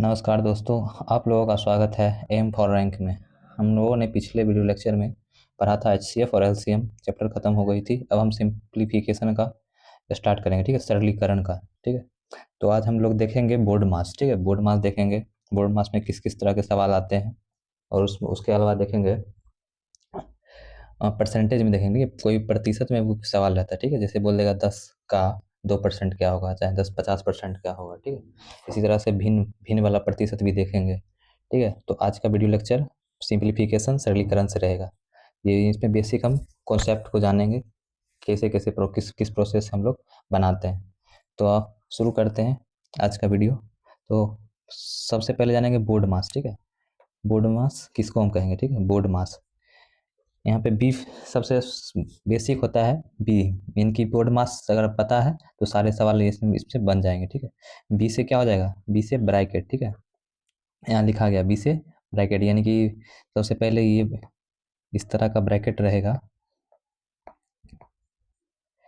नमस्कार दोस्तों, आप लोगों का स्वागत है एम फॉर रैंक में। हम लोगों ने पिछले वीडियो लेक्चर में पढ़ा था एचसीएफ और एलसीएम, चैप्टर खत्म हो गई थी। अब हम सिंप्लीफिकेशन का स्टार्ट करेंगे, ठीक है, सरलीकरण का। ठीक है, तो आज हम लोग देखेंगे बोर्ड मास। ठीक है, बोर्ड मास देखेंगे, बोर्ड मास में किस किस तरह के सवाल आते हैं। और उसके अलावा देखेंगे परसेंटेज में, देखेंगे कि कोई प्रतिशत में वो सवाल रहता है। ठीक है, जैसे बोल देगा 10 का 2% क्या होगा, चाहे 10-50% क्या होगा। ठीक है, इसी तरह से भिन्न भिन्न वाला प्रतिशत भी देखेंगे। ठीक है, तो आज का वीडियो लेक्चर सिंप्लीफिकेशन सरलीकरण से रहेगा। ये इसमें बेसिक हम कॉन्सेप्ट को जानेंगे, कैसे कैसे किस किस प्रोसेस से हम लोग बनाते हैं। तो आप शुरू करते हैं आज का वीडियो। तो सबसे पहले जानेंगे बोर्ड मास। ठीक है, बोर्ड मास किसको हम कहेंगे? ठीक है, बोर्ड मास यहाँ पे बी सबसे बेसिक होता है। बी इनकी बोर्ड मास अगर पता है तो सारे सवाल इससे बन जाएंगे। ठीक है, बी से क्या हो जाएगा? बी से ब्रैकेट। ठीक है, यहाँ लिखा गया बी से ब्रैकेट, यानी कि सबसे पहले ये इस तरह का ब्रैकेट रहेगा।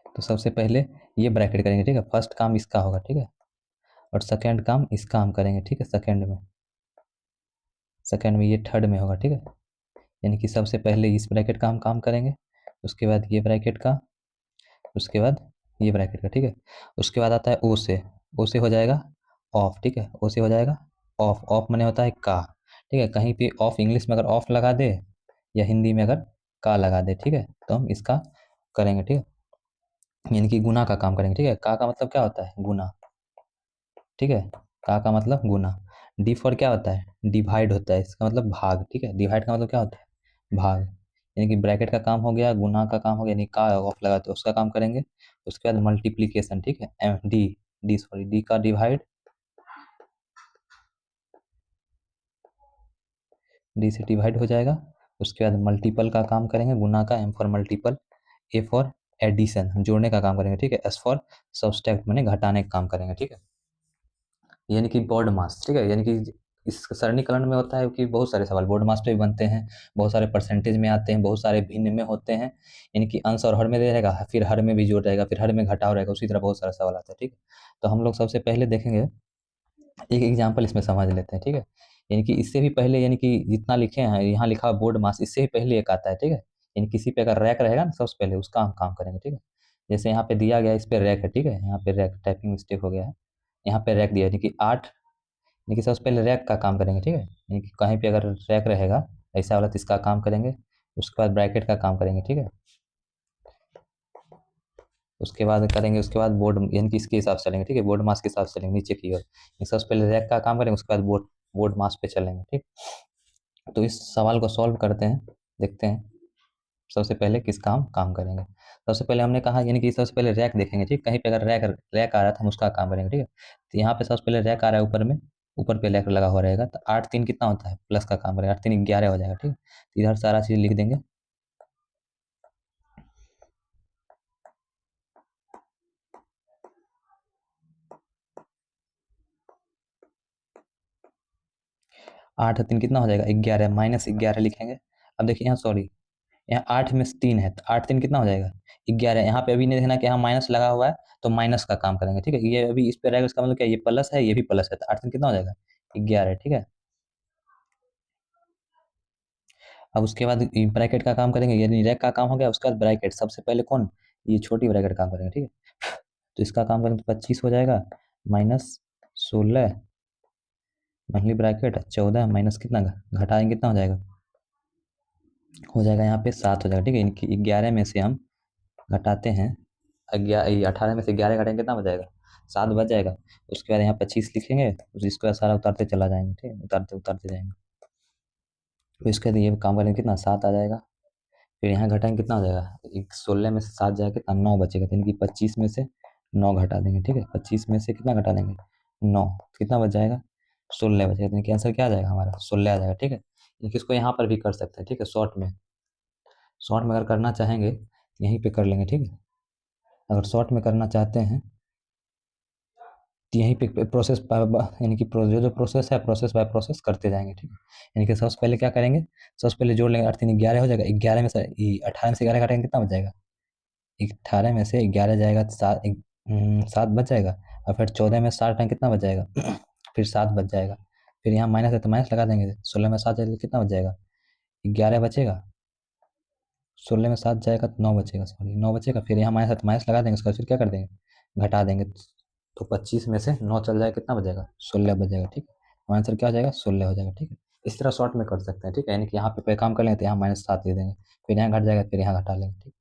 तो सबसे पहले ये ब्रैकेट करेंगे। ठीक है, फर्स्ट काम इसका होगा। ठीक है, और सेकेंड काम इसका हम करेंगे। ठीक है, सेकेंड में ये थर्ड में होगा। ठीक है, यानी कि सबसे पहले इस ब्रैकेट का हम काम करेंगे, उसके बाद ये ब्रैकेट का, उसके बाद ये ब्रैकेट का। ठीक है, उसके बाद आता है ओ से हो जाएगा ऑफ। ठीक है, ओ से हो जाएगा ऑफ। ऑफ माने होता है का। ठीक है, कहीं पे ऑफ इंग्लिश में अगर ऑफ लगा दे या हिंदी में अगर का लगा दे, ठीक है, तो हम इसका करेंगे। ठीक है, यानी कि गुना का काम करेंगे। ठीक है, का मतलब क्या होता है? गुना। ठीक है, का मतलब गुना। डी फॉर क्या होता है? डिवाइड होता है, इसका मतलब भाग। ठीक है, डिवाइड का मतलब क्या होता है? भाग। यानी कि ब्रैकेट का काम हो गया, गुना का काम हो गया, यानी का ऑफ लगाते हैं उसका काम करेंगे। उसके बाद मल्टीप्लीकेशन। ठीक है, डी डी सॉरी डी का डिवाइड, डी से डिवाइड हो जाएगा। उसके बाद मल्टीपल का काम करेंगे, गुना का, M for multiple, A for addition, जोड़ने का काम करेंगे। ठीक है, एस फॉर सब्सट्रैक्ट माने घटाने का काम करेंगे। ठीक है, यानी कि बोर्ड मास। ठीक है, यानी कि इस सरणीकरण में होता है कि बहुत सारे सवाल बोर्ड मास पे भी बनते हैं, बहुत सारे परसेंटेज में आते हैं, बहुत सारे भिन्न में होते हैं। यानी कि अंश और हर में दे रहेगा, फिर हर में भी जोड़ रहेगा, फिर हर में घटाव रहेगा, उसी तरह बहुत सारा सवाल आता है। ठीक है, तो हम लोग सबसे पहले देखेंगे, एक एग्जाम्पल इसमें समझ लेते हैं। ठीक है, यानी कि इससे भी पहले, यानी कि जितना लिखे हैं यहाँ लिखा बोर्ड मास, इससे भी पहले एक आता है। ठीक है, यानी किसी पे अगर रैक रहेगा ना, सबसे पहले उसका हम काम करेंगे। ठीक है, जैसे यहाँ पे दिया गया, इस पे रैक है। ठीक है, यहाँ पे रैक, टाइपिंग मिस्टेक हो गया है, यहाँ पे रैक दिया है, यानी कि 8। यानी कि सबसे पहले रैक का काम करेंगे। ठीक है, यानी कि कहीं पे अगर रैक रहेगा ऐसा वाला तो इसका काम करेंगे। उसके बाद ब्रैकेट का काम करेंगे। ठीक है, उसके बाद करेंगे, उसके बाद बोर्ड, यानी कि इसके हिसाब से चलेंगे। ठीक है, बोर्ड मास के हिसाब से चलेंगे नीचे की ओर। सबसे पहले रैक का काम करेंगे, उसके बाद बोर्ड बोर्ड मास पे चलेंगे। ठीक, तो इस सवाल को सॉल्व करते हैं, देखते हैं सबसे पहले किस काम काम करेंगे। सबसे पहले हमने कहा, यानी कि सबसे पहले रैक देखेंगे। ठीक, कहीं पे अगर रैक रैक आ रहा था हम उसका काम करेंगे। ठीक है, तो यहाँ पे सबसे पहले रैक आ रहा है ऊपर में, ऊपर पे रैक लगा हुआ रहेगा, तो 8 3 कितना होता है? प्लस का काम करेंगे, 8 3 11 हो जाएगा। ठीक, तो इधर सारा चीज लिख देंगे। आठ 3 कितना हो जाएगा? 11, -11 लिखेंगे। अब देखिए यहाँ, सॉरी, यहाँ 8 में से 3 है, तो 8 3 कितना हो जाएगा? 11। यहाँ पे अभी नहीं देखना कि यहाँ माइनस लगा हुआ है, तो माइनस का काम करेंगे। ठीक है, ये अभी इस पे रहेगा, इसका मतलब क्या? ये प्लस है, ये भी प्लस है, तो 8 3 कितना हो जाएगा? 11। ठीक है, अब उसके बाद ब्रैकेट का काम करेंगे, यानी रैक का काम हो गया। उसके बाद ब्रैकेट, सबसे पहले कौन? ये छोटी ब्रैकेट काम करेंगे। ठीक है, तो इसका काम करेंगे तो 25 हो जाएगा, -16 मंथली ब्रैकेट 14 माइनस कितना, घटाएंगे कितना हो जाएगा? हो जाएगा यहाँ पे 7 हो जाएगा। ठीक है, इनकी 11 में से हम घटाते हैं, 18 में से 11 घटाएंगे कितना बच जाएगा? 7 बच जाएगा। उसके बाद यहाँ 25 लिखेंगे, इसके बाद सारा उतारते चला जाएंगे। ठीक है, उतारते उतारते जाएंगे। तो इसके बाद ये काम करेंगे, कितना? 7 आ जाएगा। फिर यहाँ घटाएंगे, कितना हो जाएगा? 16 में से 7 जाएगा, कितना? 9 बचेगा, यानी कि 25 में से 9 घटा देंगे। ठीक है, 25 में से कितना घटा देंगे? 9, कितना बच जाएगा? 16 बचेगा, यानी कि आंसर क्या आ जाएगा हमारा? 16 आ जाएगा। ठीक है, यानी कि इसको यहाँ पर भी कर सकते हैं। ठीक है, शॉर्ट में अगर करना चाहेंगे यहीं पे कर लेंगे। ठीक है, अगर शॉर्ट में करना चाहते हैं तो यहीं पे प्रोसेस, यानी कि जो प्रोसेस है, प्रोसेस बाय प्रोसेस करते जाएंगे। ठीक है, यानी कि सबसे पहले क्या करेंगे? सबसे पहले जोड़ लेंगे, 8 3 11 हो जाएगा। 11 में से 18 में से 11 घटाएंगे, कितना बच जाएगा? 18 में से 11 जाएगा तो 7 बच जाएगा। और फिर 14 में 60 कितना बच जाएगा? फिर 7 बच जाएगा। फिर यहाँ माइनस है तो माइनस लगा देंगे, 16 में 7 जाएगा कितना बच जाएगा, 11 बचेगा, 16 में 7 जाएगा तो 9 बचेगा, सॉरी 9 बचेगा। फिर यहाँ माइनस है तो माइनस लगा देंगे, उसका फिर क्या कर देंगे, घटा देंगे, तो 25 में से 9 चल जाएगा, कितना बचेगा, 16 बचेगा। ठीक है, हमारा आंसर क्या हो जाएगा, 16 हो जाएगा। ठीक है, इस तरह शॉर्ट में कर सकते हैं। ठीक है, यानी कि यहाँ पे काम कर लेंगे तो यहाँ -7 दे देंगे, फिर यहाँ घट जाएगा, फिर यहाँ घटा लेंगे। ठीक,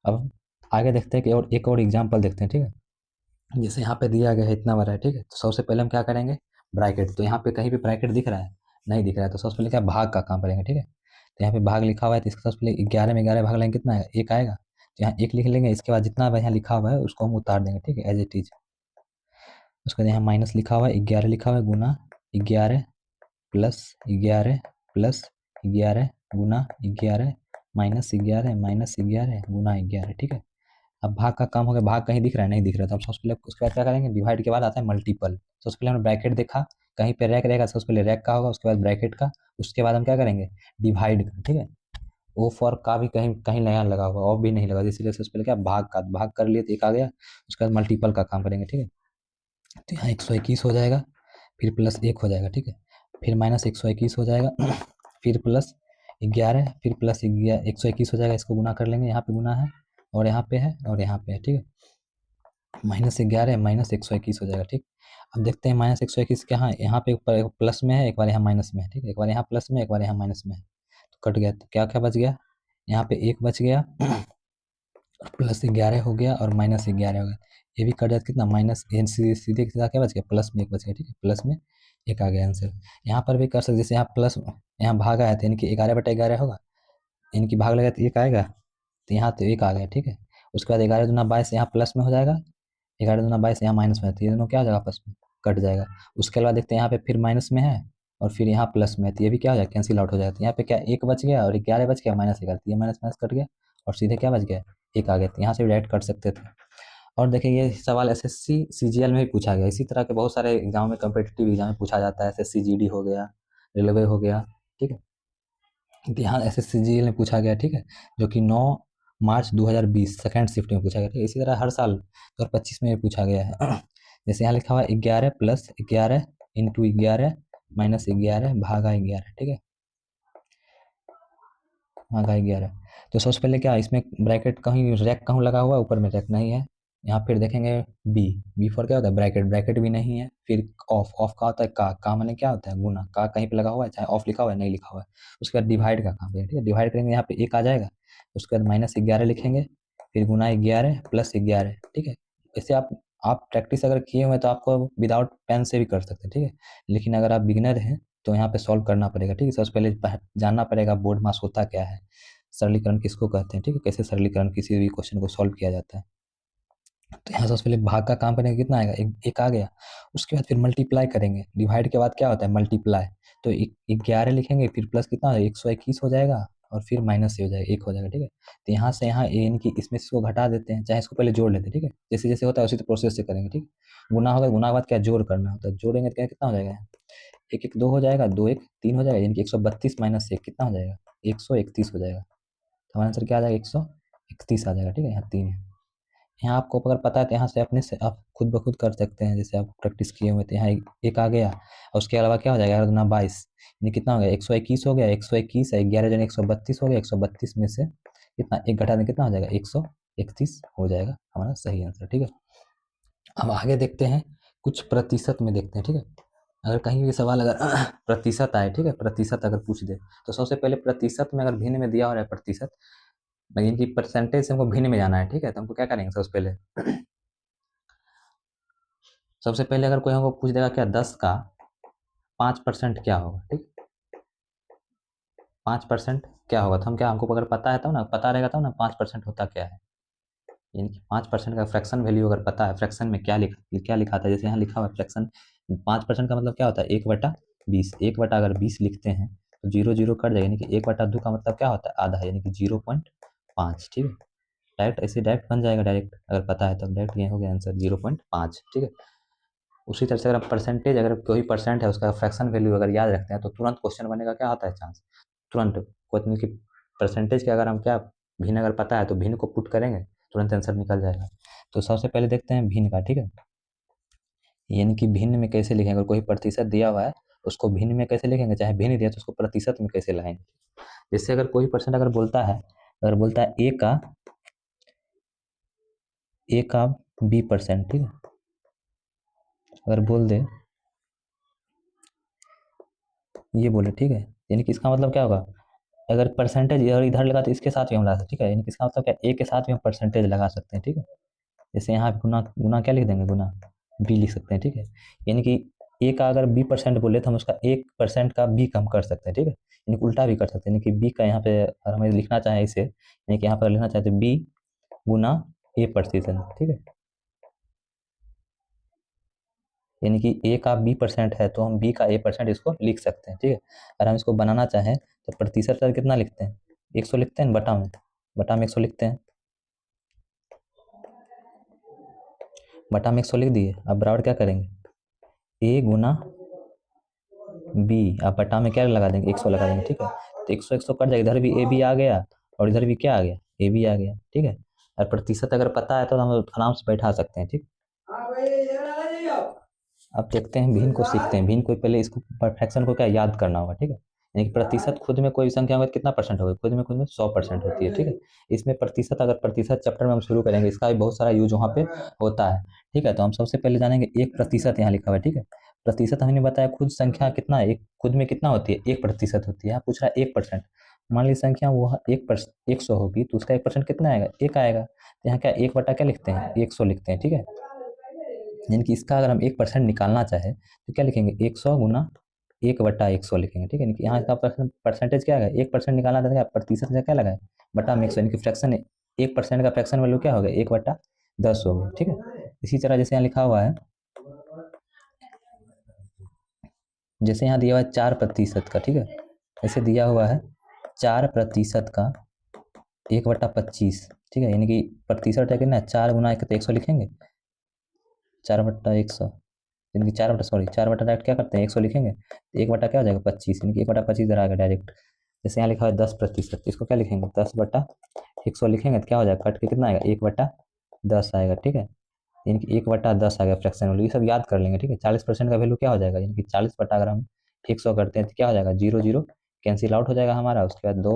अब आगे देखते हैं कि और एक और एग्जाम्पल देखते हैं। ठीक है, जैसे यहाँ पे दिया गया है इतना बड़ा है। ठीक है, तो सबसे पहले हम क्या करेंगे, ब्रैकेट, तो यहाँ पे कहीं भी ब्रैकेट दिख रहा है, नहीं दिख रहा है, तो सबसे पहले क्या भाग का काम करेंगे। ठीक है, तो यहाँ पे भाग लिखा हुआ है, तो इसका सबसे पहले 11 में 11 भाग लेंगे, कितना है, 1 आएगा, तो यहाँ 1 लिख लेंगे। इसके बाद जितना यहाँ लिखा हुआ है उसको हम उतार देंगे। ठीक है, एज इट इज। उसके बाद यहाँ माइनस लिखा हुआ है, 11 लिखा हुआ है, गुना 11 प्लस 11 प्लस 11 गुना 11 -11 गुना 11। ठीक है, अब भाग का काम हो गया, भाग कहीं दिख रहा है, नहीं दिख रहा, तो अब सबसे पहले उसके बाद क्या करेंगे, डिवाइड के बाद आता है मल्टीपल। सबसे पहले हमने ब्रैकेट देखा, कहीं पे रैक रहेगा, सबसे पहले रैक का होगा, उसके बाद ब्रैकेट का, उसके बाद हम क्या करेंगे, डिवाइड का। ठीक है, ओ फॉर का भी कहीं कहीं नया लगा हुआ, ऑफ भी नहीं लगा, इसीलिए सबसे पहले क्या, भाग का, भाग कर लिए तो 1 आ गया, उसके बाद मल्टीपल का काम करेंगे। ठीक है, तो यहाँ 121 हो जाएगा, फिर प्लस 1 हो जाएगा। ठीक है, फिर -121 हो जाएगा, फिर प्लस 11, फिर प्लस 121 हो जाएगा, इसको गुना कर लेंगे, यहाँ पे गुना है और यहाँ पे है और यहाँ पे है। ठीक है, -11 -121 हो जाएगा। ठीक, अब देखते हैं -121 कहाँ है, यहाँ पे ऊपर प्लस में है, एक बार यहाँ माइनस में है। ठीक है, एक बार यहाँ प्लस में, एक बार यहाँ माइनस में है, तो कट गया, तो क्या क्या बच गया, यहाँ पे 1 बच गया, +11 हो गया और -11 हो गया, ये भी कट जाता, कितना माइनस, सीधे सीधा क्या बच गया, प्लस में 1 बच गया। ठीक है, प्लस में 1 आ गया आंसर। यहाँ पर भी कर सकते, जैसे यहाँ प्लस, यहाँ भागा है तो यानी कि 11/11 होगा, यानी कि भाग लगा तो 1 आएगा, तो यहाँ तो 1 आ गया। ठीक है, उसके बाद 11 दूना 22 यहाँ प्लस में हो जाएगा, 11 दूना 22 यहाँ माइनस में है, तो ये दोनों क्या हो जाएगा, आपस में कट जाएगा। उसके बाद देखते हैं यहाँ पे फिर माइनस में है और फिर यहाँ प्लस में है, तो ये भी क्या हो जाएगा, कैंसिल आउट हो जाएगा। तो यहाँ पे क्या 1 बच गया और 11 बच गया, -11, तो ये माइनस माइनस कट गया और सीधे क्या बच गया, 1 आ गया, तो यहाँ से भी डायरेक्ट कर सकते थे। और देखिए ये सवाल एसएससी सीजीएल में भी पूछा गया, इसी तरह के बहुत सारे एग्जाम में, कम्पिटिटिव एग्जाम में पूछा जाता है, एसएससी जीडी हो गया, रेलवे हो गया। ठीक है, तो यहाँ एसएससी जीएल में पूछा गया। ठीक है, जो कि 9 मार्च 2020 सेकेंड शिफ्ट में पूछा गया। ठीक है, इसी तरह हर साल 2025 में भी पूछा गया है। जैसे यहाँ लिखा हुआ 11 + 11 × 11 -11 भागा 11। ठीक है, भागा 11, तो सबसे पहले क्या, इसमें ब्रैकेट कहीं रैक कहूँ लगा हुआ है, ऊपर में रैक नहीं है। यहाँ फिर देखेंगे बी, बी फॉर क्या होता है, ब्रैकेट, ब्रैकेट भी नहीं है। फिर ऑफ, ऑफ का होता है का माने क्या होता है, गुना, का कहीं पे लगा हुआ है, चाहे ऑफ लिखा हुआ है नहीं लिखा हुआ है। उसके बाद डिवाइड का काम है। ठीक है, डिवाइड करेंगे, यहाँ पे 1 आ जाएगा, उसके बाद -11 लिखेंगे, फिर गुना 11 + 11। ठीक है, ऐसे आप प्रैक्टिस अगर किए हुए हैं तो आपको विदाउट पेन से भी कर सकते हैं। ठीक है, लेकिन अगर आप बिगिनर हैं तो यहाँ पे सॉल्व करना पड़ेगा। ठीक है, सबसे पहले जानना पड़ेगा बोर्ड मास होता क्या है, सरलीकरण किसको कहते हैं। ठीक है, कैसे सरलीकरण किसी भी क्वेश्चन को सॉल्व किया जाता है। तो यहाँ सबसे पहले भाग का काम करेंगे, कितना आएगा, 1 आ गया। उसके बाद फिर मल्टीप्लाई करेंगे, डिवाइड के बाद क्या होता है, मल्टीप्लाई, तो 11 लिखेंगे, फिर प्लस कितना 121 हो जाएगा और फिर माइनस से हो जाएगा, 1 हो जाएगा। ठीक है, तो यहाँ से यहाँ यानी कि इसमें से इसको घटा देते हैं, चाहे इसको पहले जोड़ लेते हैं। ठीक है, जैसे जैसे होता है उसी प्रोसेस से करेंगे। ठीक, गुना होगा, गुना के बाद क्या जोड़ करना होता है, जोड़ेंगे तो कितना हो जाएगा, 1 1 2 हो जाएगा, 2 1 3 हो जाएगा, यानी कि 132 - 1 कितना हो जाएगा, 131 हो जाएगा। तो हमारा आंसर क्या आ जाएगा, 131 आ जाएगा। ठीक है, यहाँ 3 है। यहाँ आपको अगर पता है तो यहाँ से अपने से आप खुद ब खुद कर सकते हैं, जैसे आप प्रैक्टिस किए हुए थे। यहाँ 1 आ गया और उसके अलावा क्या हो जाएगा, 11 दूना 22, यानी कितना हो गया, 121 हो गया, 121 है, 11 जन 132 हो गया, 132 में से कितना 1 घटा दें, कितना हो जाएगा, 131 हो जाएगा हमारा सही आंसर। ठीक है, अब आगे देखते हैं, कुछ प्रतिशत में देखते हैं। ठीक है, अगर कहीं भी सवाल अगर प्रतिशत आए, ठीक है, प्रतिशत अगर पूछ दे, तो सबसे पहले प्रतिशत में अगर भिन्न में दिया हो रहा है प्रतिशत, यानी कि परसेंटेज से हमको भिन्न में जाना है। ठीक है, तो हमको क्या करेंगे, सबसे पहले अगर कोई हमको पूछ देगा क्या 10 का 5% क्या होगा। ठीक, 5% क्या होगा, तो हम क्या, हमको अगर पता है तो ना, पता रहेगा तो ना 5% होता क्या है, यानी कि 5% का फ्रैक्शन वैल्यू अगर पता है, फ्रैक्शन में क्या लिखा था, जैसे यहाँ लिखा हुआ है फ्रैक्शन, 5% का मतलब क्या होता है, 1/20, 1 अगर 20 लिखते हैं तो 0 0 कट जाएगा, यानी कि 1/2 का मतलब क्या होता है, आधा, यानी कि 0.5। ठीक है, डायरेक्ट ऐसे डायरेक्ट बन जाएगा, डायरेक्ट अगर पता है तो डायरेक्ट ये हो गया आंसर 0.5। ठीक है, उसी तरह से अगर परसेंटेज, अगर कोई परसेंट है उसका फ्रैक्शन वैल्यू अगर याद रखते हैं तो तुरंत क्वेश्चन बनने का क्या आता है चांस, तुरंत क्वेश्चन की परसेंटेज का अगर हम क्या, भिन्न अगर पता है तो भिन्न को पुट करेंगे, तुरंत आंसर निकल जाएगा। तो सबसे पहले देखते हैं भिन्न का। ठीक है, यानी कि भिन्न में कैसे लिखेंगे, अगर कोई प्रतिशत दिया हुआ है उसको भिन्न में कैसे लिखेंगे, चाहे भिन्न दिया तो उसको प्रतिशत में कैसे लाएंगे। जैसे अगर कोई परसेंट अगर बोलता है, ए का B%, ठीक है, अगर बोल दे ये बोले, ठीक है, यानी कि इसका मतलब क्या होगा, अगर परसेंटेज अगर इधर लगा तो इसके साथ भी हम लगा सकते, ठीक है, यानी कि इसका मतलब क्या, ए के साथ भी हम परसेंटेज लगा सकते हैं, ठीक है। जैसे यहाँ गुना गुना क्या लिख देंगे, गुना बी लिख सकते हैं, ठीक है। यानी कि ए का अगर B% बोले तो हम उसका 1% का बी कम कर सकते हैं, ठीक है, यानी कि उल्टा भी कर सकते हैं, यानी कि बी का यहाँ पे अगर हमें लिखना चाहे इसे, यानी कि यहाँ पर लिखना चाहते बी गुना A%, ठीक है, यानी कि ए का B% है तो हम बी का A% इसको लिख सकते हैं, ठीक है। अगर हम इसको बनाना चाहें तो प्रतिशत का कितना लिखते हैं, 100 लिखते हैं, बटा में 100 लिखते हैं, बटा में 100 लिख दिए। अब बराबर क्या करेंगे, ए गुना बी, अब बटा में क्या लगा देंगे, 100 लगा देंगे, ठीक है। तो 100 100 कट जाएगा, इधर भी ए बी आ गया और इधर भी क्या आ गया, ए बी आ गया, ठीक है। और प्रतिशत अगर पता है तो हम आराम से बैठा सकते हैं, ठीक। अब देखते हैं भिन्न को, सीखते हैं भिन्न को, पहले इसको फ्रैक्शन को क्या याद करना होगा, ठीक है। यानी कि प्रतिशत खुद में कोई संख्या होगी कितना परसेंट होगा, खुद में 100% होती है, ठीक है। इसमें प्रतिशत, अगर प्रतिशत चैप्टर में हम शुरू करेंगे, इसका भी बहुत सारा यूज वहाँ पे होता है, ठीक है। तो हम सबसे पहले जानेंगे 1% यहाँ लिखा हुआ है, ठीक है। प्रतिशत हमने बताया खुद संख्या कितना है, एक खुद में कितना होती है, 1% होती है। यहाँ पूछ रहा है 1%, मान ली संख्या वो 100 होगी तो उसका 1% कितना आएगा, 1 आएगा। तो यहाँ क्या 1 बटा क्या लिखते हैं, 100 लिखते हैं, ठीक है। यानी कि इसका अगर हम 1% निकालना चाहे तो क्या लिखेंगे, 100 गुना 1/100 लिखेंगे, ठीक है। यानी कि यहाँ का परसेंटेज क्या है, 1% निकालना था, प्रतिशत का क्या लगा है, बटा में 100, यानी कि फ्रैक्शन 1% का फ्रैक्शन वैल्यू क्या हो गया, 1/10 हो गया, ठीक है। इसी तरह जैसे यहाँ लिखा हुआ है, जैसे यहाँ दिया हुआ है 4% का, ठीक है, ऐसे दिया हुआ है 4% का 1/25, ठीक है। यानी कि प्रतिशत है कितना, 4 गुना 100 लिखेंगे, 4/100, यानी कि 4 बटा डायरेक्ट क्या करते हैं, 100 लिखेंगे, तो 1 बटा क्या हो जाएगा, 25, यानी कि 1/25 इधर आ गया डायरेक्ट। जैसे यहाँ लिखा है 10%, इसको क्या लिखेंगे, 10/100 लिखेंगे तो क्या हो जाएगा, कट के कितना आएगा, 1/10 आएगा, ठीक है। यानी कि 1/10 आ गया फ्रैक्शन वैल्यू, ये सब याद कर लेंगे, ठीक है। 40% का वैल्यू क्या हो जाएगा, यानी कि 40 बटा अगर हम 100 करते हैं तो क्या हो जाएगा, 0 0 कैंसिल आउट हो जाएगा हमारा, उसके बाद 2,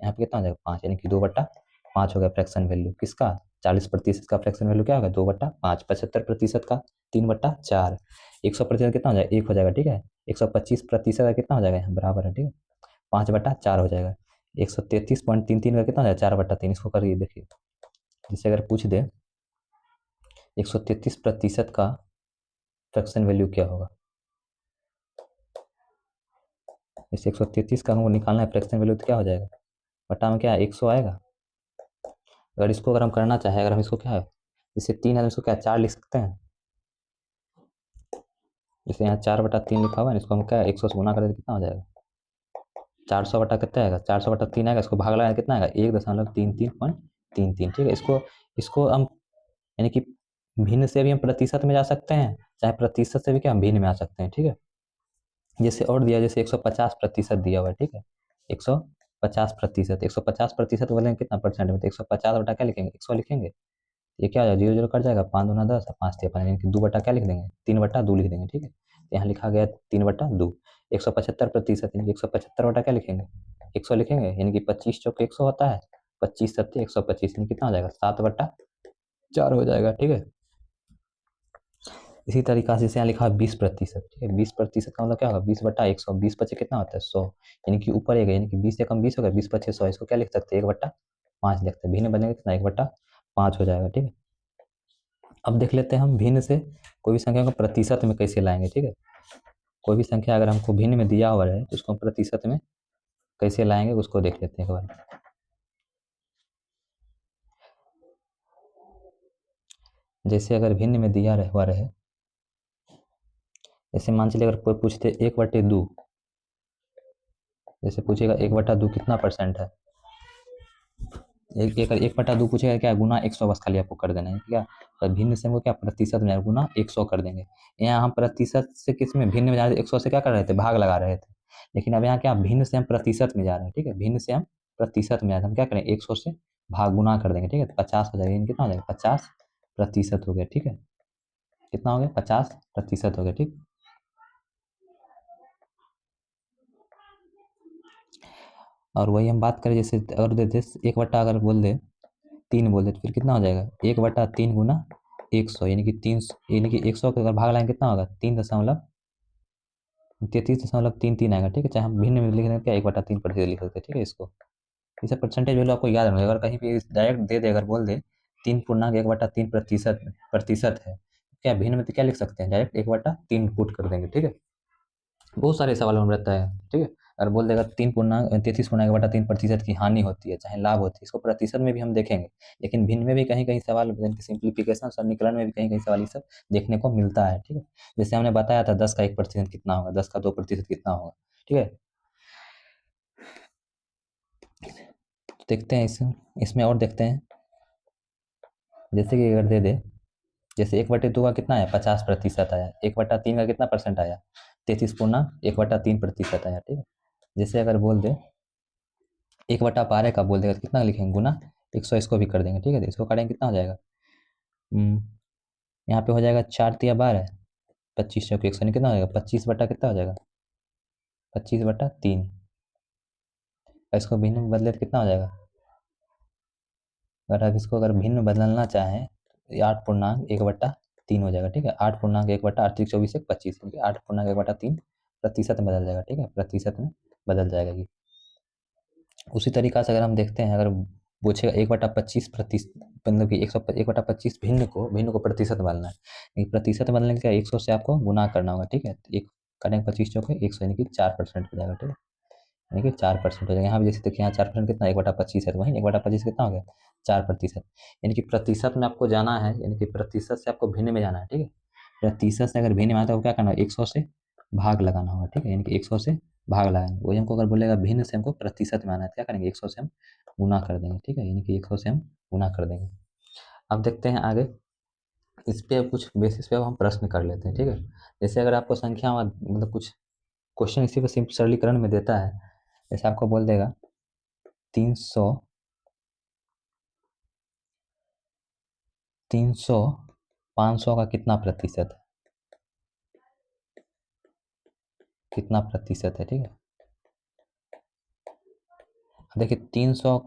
यहाँ पे कितना हो जाएगा, 5, यानी कि 2/5 हो गया फ्रैक्शन वैल्यू किसका, 40% का फ्रैक्शन वैल्यू क्या होगा, 2/5। 75% का 3/4, 100% कितना हो जाएगा, 1 हो जाएगा, ठीक है। 125% का कितना हो जाएगा, यहाँ बराबर है, ठीक है, 5/4 हो जाएगा। 133.33 का कितना हो जाएगा, 4/3, इसको करिए देखिए। जिससे अगर पूछ दे 133% का फ्रैक्शन वैल्यू क्या होगा, जैसे 133 का हमको निकालना है फ्रैक्शन वैल्यू तो क्या हो जाएगा, बटा में क्या है, 100 आएगा। अगर इसको अगर हम करना चाहें, अगर हम इसको क्या है, जैसे 3 है तो इसको क्या 4 लिख सकते हैं, जैसे यहाँ 4/3 लिखा हुआ है, इसको हम क्या 100 से गुना करें तो कितना हो जाएगा, 400 बटा कितना आएगा, 400/3 आएगा, इसको भाग लगाए कितना आएगा, 1.3333, ठीक है। इसको इसको हम यानी कि भिन्न से भी हम प्रतिशत में जा सकते हैं, चाहे प्रतिशत से भी क्या हम भिन्न में आ सकते हैं, ठीक है। जैसे और दिया, जैसे 150% दिया हुआ है, ठीक है, 150%, 150% बोलेंगे कितना परसेंट में, तो 150 बटा क्या लिखेंगे, 100 लिखेंगे, ये क्या हो जाएगा, 0 0 कट जाएगा, 5 दूना 10, 5 3 5, यानी कि 2 बटा क्या लिख देंगे, 3/2 लिख देंगे, ठीक है। तो यहाँ लिखा गया 3/2। 175% यानी कि 175 बटा क्या लिखेंगे, 100 लिखेंगे, यानी कि 25 चौक 100 होता है, 25 सत्ते 125, यानी कितना हो जाएगा, 7/4 हो जाएगा, ठीक है। इसी तरीका से यहाँ लिखा है 20%, ठीक है, 20% का मतलब क्या होगा, 20/100, 20 बचे कितना होता है, 100, यानी कि ऊपर एक, यानी कि 20 से कम 20 होगा, 20 बचे 100, इसको क्या लिख सकते हैं, 1/5 लिखते हैं, भिन्न बनेगा कितना, 1/5 हो जाएगा, ठीक है। अब देख लेते हैं हम भिन्न से कोई भी संख्या को प्रतिशत में कैसे लाएंगे, ठीक है। कोई भी संख्या अगर हमको भिन्न में दिया हुआ है तो उसको हम प्रतिशत में कैसे लाएंगे उसको देख लेते हैं एक बार। जैसे अगर भिन्न में दिया हुआ रहे, जैसे मान चलिए अगर कोई पूछते 1/2, जैसे पूछेगा 1/2 कितना परसेंट है, एक 1/2 पूछेगा क्या, गुना 100, बस खाली आपको कर देना है क्या, तो भिन्न से हमको क्या प्रतिशत में गुना 100 कर देंगे। यहाँ हम प्रतिशत से किस में भिन्न में जा रहे थे, 100 से क्या कर रहे थे, भाग लगा रहे थे, लेकिन अब यहाँ क्या भिन्न से हम प्रतिशत में जा रहे हैं, ठीक है, भिन्न से हम प्रतिशत में जा रहे हैं, हम क्या करें 100 से भाग गुना कर देंगे, ठीक है, तो 50 हो जाएगा, कितना हो जाएगा, 50% हो गया, ठीक है, कितना हो गया, 50% हो गया, ठीक। और वही हम बात करें, जैसे अगर देते 1/, अगर बोल दे 3 बोल दे, तो फिर कितना हो जाएगा 1/3 गुना 100, यानी कि 300, यानी कि 100 का अगर भाग लाएंगे कितना होगा 3.3333 आएगा। ठीक है, चाहे हम भिन्न में लिख दें क्या 1/3% लिख सकते हैं। ठीक है, इसको इसे परसेंटेज वैल्यू आपको याद रखना है। अगर कहीं भी डायरेक्ट दे दे, अगर बोल दे 3.1/3 प्रतिशत है, क्या भिन्न में तो क्या लिख सकते हैं, डायरेक्ट 1/3 पुट कर देंगे। ठीक है, बहुत सारे सवालों में रहता है। ठीक है, अगर बोल देगा 33.1/3% की हानि होती है चाहे लाभ होती है, इसको प्रतिशत में भी हम देखेंगे, लेकिन भिन्न में भी कहीं कहीं सवाल सिंप्लीफिकेशन सरलीकरण में भी कहीं कहीं सवाल ये सब देखने को मिलता है। ठीक है, जैसे हमने बताया था 10 का 1% कितना होगा, 10 का 2% कितना होगा। ठीक है, देखते हैं इसमें और देखते हैं, जैसे कि अगर दे दे, जैसे 1/2 का कितना आया 50% आया, 1/3 का कितना परसेंट आया 33.1/3% आया। ठीक है, जैसे अगर बोल दे 1/12 का बोल देगा तो कितना लिखेंगे गुना 100, इसको भी कर देंगे। ठीक है, तो इसको करेंगे कितना हो जाएगा, यहाँ पे हो जाएगा 4×3 = 12, 25 चौके 100, कितना हो जाएगा 25 बटा कितना हो जाएगा 25/3। इसको भिन्न में बदले तो कितना हो जाएगा, अगर आप इसको अगर भिन्न में बदलना चाहें तो 8.1/3 हो जाएगा। ठीक है, 8.1/8 24 1 25, 8.1/3 प्रतिशत में बदल जाएगा। ठीक है, प्रतिशत में बदल जाएगा ये। उसी तरीका से अगर हम देखते हैं, अगर पूछेगा 1/25 मतलब कि 1/25 भिन्न को प्रतिशत बदलना है, प्रतिशत बदलने के लिए 100 से आपको गुना करना होगा। ठीक है, एक करेंगे 25 चौके 100, यानी कि 4% हो जाएगा। ठीक है, यानी कि 4% हो जाएगा। यहाँ भी जैसे देखिए यहाँ 4% कितना 1/25 है, तो वहीं 1/25 कितना हो गया 4%, यानी कि प्रतिशत में आपको जाना है, यानी कि प्रतिशत से आपको भिन्न में जाना है। ठीक है, प्रतिशत से अगर भिन्न में आता है तो क्या करना है 100 से भाग लगाना होगा। ठीक है, यानी कि 100 से भाग लगाएंगे, वही हमको अगर बोलेगा भिन्न से हमको प्रतिशत में आना है, क्या करेंगे 100 से हम गुना कर देंगे। ठीक है, यानी कि 100 से हम गुना कर देंगे। अब देखते हैं आगे, इस पे कुछ बेसिस पे अब हम प्रश्न कर लेते हैं। ठीक है, जैसे अगर आपको संख्या मतलब कुछ क्वेश्चन इसी पे सिंपल सरलीकरण में देता है, जैसे आपको बोल देगा 300 500 का कितना प्रतिशत है, कितना प्रतिशत है। ठीक है, देखिए 300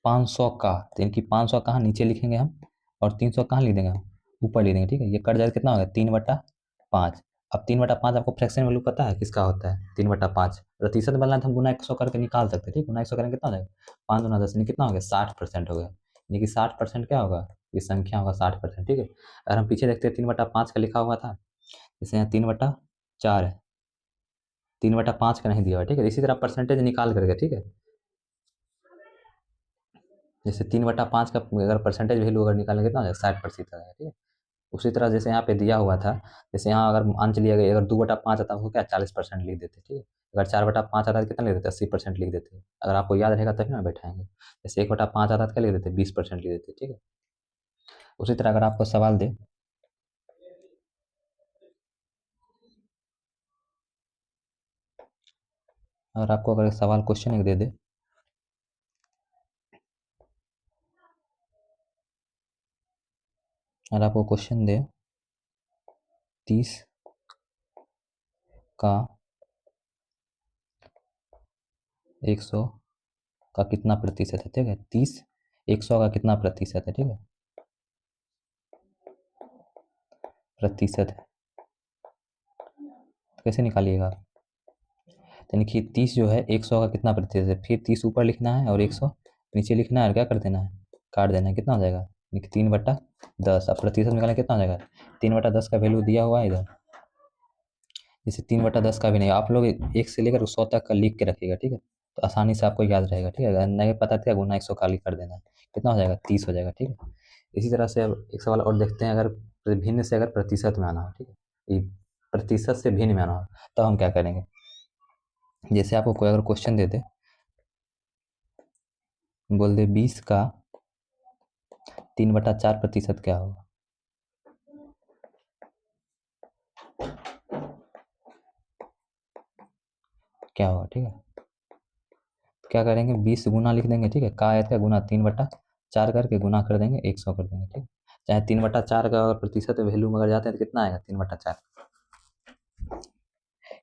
500 का, तो इनकी 500 कहाँ नीचे लिखेंगे हम, और 300 कहाँ लिख देंगे हम ऊपर लिख देंगे। ठीक है, ये कट जाए कितना होगा 3/5। अब 3/5 आपको फ्रैक्शन वैल्यू पता है किसका होता है 3/5, प्रतिशत बनना तो हम गुना 100 करके निकाल सकते हैं। ठीक, गुना 100 करेंगे कितना हो जाएगा 5×10, यानी कितना हो गया 60% हो गया, यानी कि 60% क्या होगा, ये संख्या होगा 60%। ठीक है, अगर हम पीछे देखते हैं 3/5 का लिखा हुआ था, जैसे यहाँ 3/4 है, 3/5 का नहीं दिया हुआ। ठीक है, इसी तरह परसेंटेज निकाल करके, ठीक है, जैसे 3/5 का अगर परसेंटेज वैल्यू अगर निकालेंगे कितना हो जाएगा 60% आएगा। ठीक है, उसी तरह जैसे यहाँ पे दिया हुआ था, जैसे यहाँ अगर मान चलिए अगर 2/5 आता तो क्या 40% लिख देते। ठीक है, अगर 4/5 आता तो कितना लिख देते 80% लिख देते। अगर आपको याद रहेगा तभी ना बैठाएंगे, जैसे 1/5 आता तो क्या लिख देते 20% लिख देते। ठीक है, उसी तरह अगर आपको सवाल दे, अगर आपको अगर सवाल क्वेश्चन एक दे दे, अगर आपको क्वेश्चन दे 30 का 100 का कितना प्रतिशत है। ठीक है, 30 100 का कितना प्रतिशत है। ठीक है, प्रतिशत है, तो कैसे निकालिएगा, यानी कि 30 जो है 100 का कितना प्रतिशत है, फिर 30 ऊपर लिखना है और 100 नीचे लिखना है, और क्या कर देना है काट देना है, कितना हो जाएगा यानी कि 3/10। अब प्रतिशत निकालना कितना हो जाएगा 3/10 का वैल्यू दिया हुआ है इधर, जैसे 3/10 का भी नहीं, आप लोग 1 से लेकर 100 तक का लिख के रखिएगा। ठीक है, तो आसानी से आपको याद रहेगा। ठीक है, अगर नहीं पता था गुना 100 खाली कर देना है, कितना हो जाएगा 30 हो जाएगा। ठीक है, इसी तरह से अब एक सवाल और देखते हैं, अगर भिन्न से अगर प्रतिशत में आना हो, ठीक है, प्रतिशत से भिन्न में आना हो तो हम क्या करेंगे, जैसे आपको कोई अगर क्वेश्चन दे दे, बोल दे 20 का 3/4% क्या होगा, क्या होगा। ठीक है, तो क्या करेंगे 20 गुना लिख देंगे। ठीक है, का आया था गुना 3/4 करके गुना कर देंगे 100 कर देंगे। ठीक, चाहे 3/4 का अगर प्रतिशत वैल्यू में अगर जाते हैं तो कितना आएगा 3/4,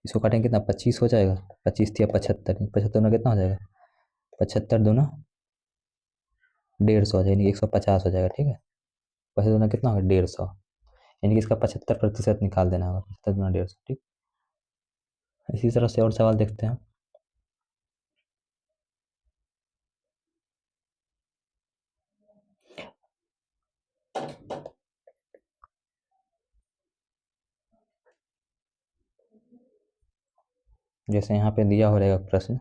इसको काटेंगे कितना 25 हो जाएगा, 25 या 75, 75 में कितना हो जाएगा 75 दूना 150 हो जाएगा, यानी 150 हो जाएगा। ठीक है, 75 दूना कितना होगा 150, यानी कि इसका 75% निकाल देना होगा, 75 दूना 150। ठीक, इसी तरह से और सवाल देखते हैं। जैसे यहाँ पे दिया हो रहेगा प्रश्न,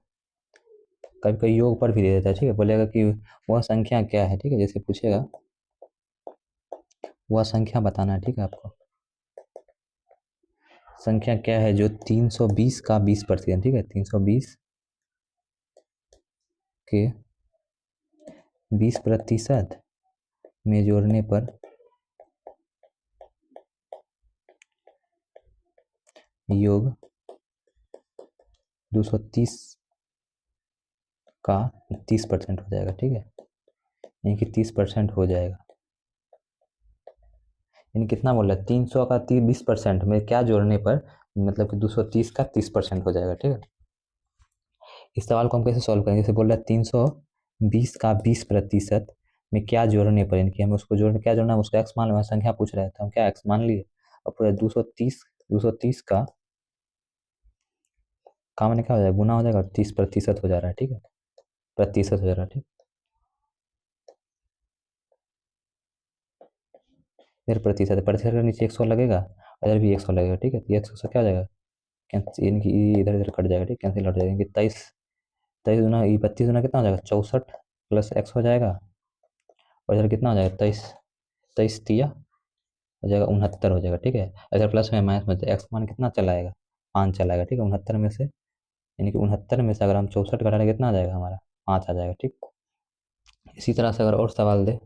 कभी कभी योग पर भी दे देता है। ठीक है, बोलेगा कि वह संख्या क्या है। ठीक है, जैसे पूछेगा वह संख्या बताना है। ठीक है, आपको संख्या क्या है जो 320 का 20%। ठीक है, 320 के 20% में जोड़ने पर योग 230 का 30% हो जाएगा। ठीक है, यानी कि 30% हो जाएगा। यानी कितना बोल रहा है, 300 का 20% में क्या जोड़ने पर मतलब कि 230 का 30% हो जाएगा। ठीक है, इस सवाल को हम कैसे सॉल्व करेंगे, जैसे बोल रहा है 320 का 20% में क्या जोड़ने पर, यानी कि हमें उसको जोड़ने क्या जोड़ना है, उसको एक्स मान लो, संख्या पूछ रहा है तो हम क्या एक्स मान लिए, और पूरा 230 का मैंने क्या हो जाएगा गुना हो जाएगा, और 30% हो जा रहा है। ठीक है, प्रतिशत हो जा रहा है। ठीक, फिर प्रतिशत, प्रतिशत के नीचे 100 लगेगा, इधर भी 100 लगेगा। ठीक है, तो 100 से क्या हो जाएगा कैंसिल, यानी कि इधर इधर कट जाएगा। ठीक, कैंसिल हो जाएगा, यानी कि 23 23 गुना 32 गुना कितना हो जाएगा 64 प्लस एक्स हो जाएगा, और इधर कितना हो जाएगा 23, 23 तिया हो जाएगा 69 हो जाएगा। ठीक है, इधर प्लस में माइनस में एक्स मान कितना चला आएगा 5 चला आएगा। ठीक है, 69 में से, यानी कि 69 में से अगर हम 64 घटाएं कितना आ जाएगा हमारा 5 आ जाएगा। ठीक, इसी तरह से अगर और सवाल दे,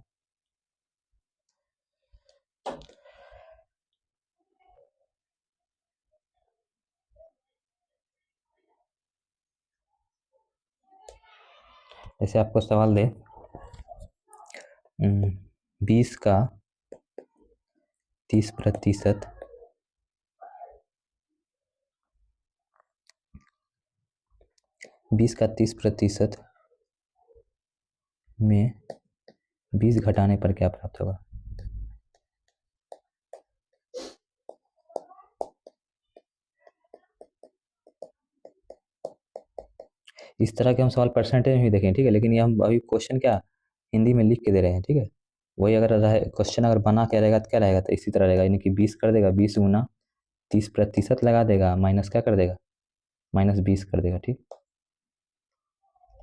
जैसे आपको सवाल दे 20 का 30%, 20 का 30% में 20 घटाने पर क्या प्राप्त होगा। इस तरह के हम सवाल परसेंटेज में भी देखें। ठीक है, लेकिन ये हम अभी क्वेश्चन क्या हिंदी में लिख के दे रहे हैं। ठीक है, वही अगर रहे क्वेश्चन अगर बना के रहेगा तो क्या रहेगा, तो इसी तरह रहेगा, यानी कि 20 कर देगा, 20 गुना 30% लगा देगा, माइनस क्या कर देगा माइनस 20 कर देगा। ठीक,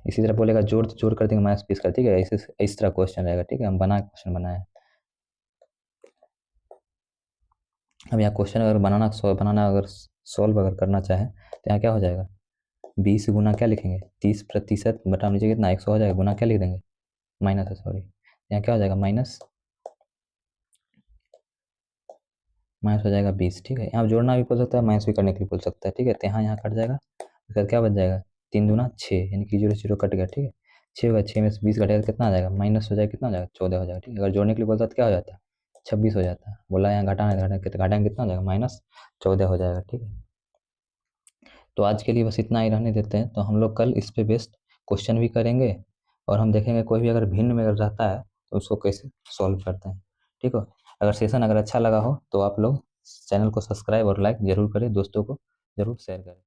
इसी तरह बोलेगा जोड़ तो जोड़ कर देंगे माइनस 20 कर। ठीक है, इस तरह क्वेश्चन रहेगा। ठीक है, हम बना क्वेश्चन बनाए हैं। अब यहाँ क्वेश्चन अगर बनाना अगर सॉल्व अगर करना चाहे तो यहाँ क्या हो जाएगा 20 गुना क्या लिखेंगे 30% बटा नीचे कितना 100 हो जाएगा, गुना क्या लिख देंगे माइनस है, सॉरी, यहाँ क्या हो जाएगा माइनस माइनस हो जाएगा 20। ठीक है, यहाँ जोड़ना भी बोल सकता है, माइनस भी करने के लिए बोल सकता है। ठीक है, तो यहाँ यहाँ कट जाएगा, फिर क्या बच जाएगा 3 दूना 6, यानी कि 0 0 कट गया। ठीक है, 6 होगा, 6 में से 20 घटेगा कितना आ जाएगा माइनस हो जाएगा, कितना हो जाएगा 14 हो जाएगा। ठीक है, अगर जोड़ने के लिए बोलता तो क्या हो जाता 26 हो जाता, बोला यहाँ घटाएंगे कितना हो जाएगा माइनस 14 हो जाएगा। ठीक है, तो आज के लिए बस इतना ही रहने देते हैं, तो हम लोग कल इस पे बेस्ड क्वेश्चन भी करेंगे, और हम देखेंगे कोई भी अगर भिन्न में अगर रहता है तो उसको कैसे सॉल्व करते हैं। ठीक हो, अगर सेशन अगर अच्छा लगा हो तो आप लोग चैनल को सब्सक्राइब और लाइक जरूर करें, दोस्तों को जरूर शेयर करें।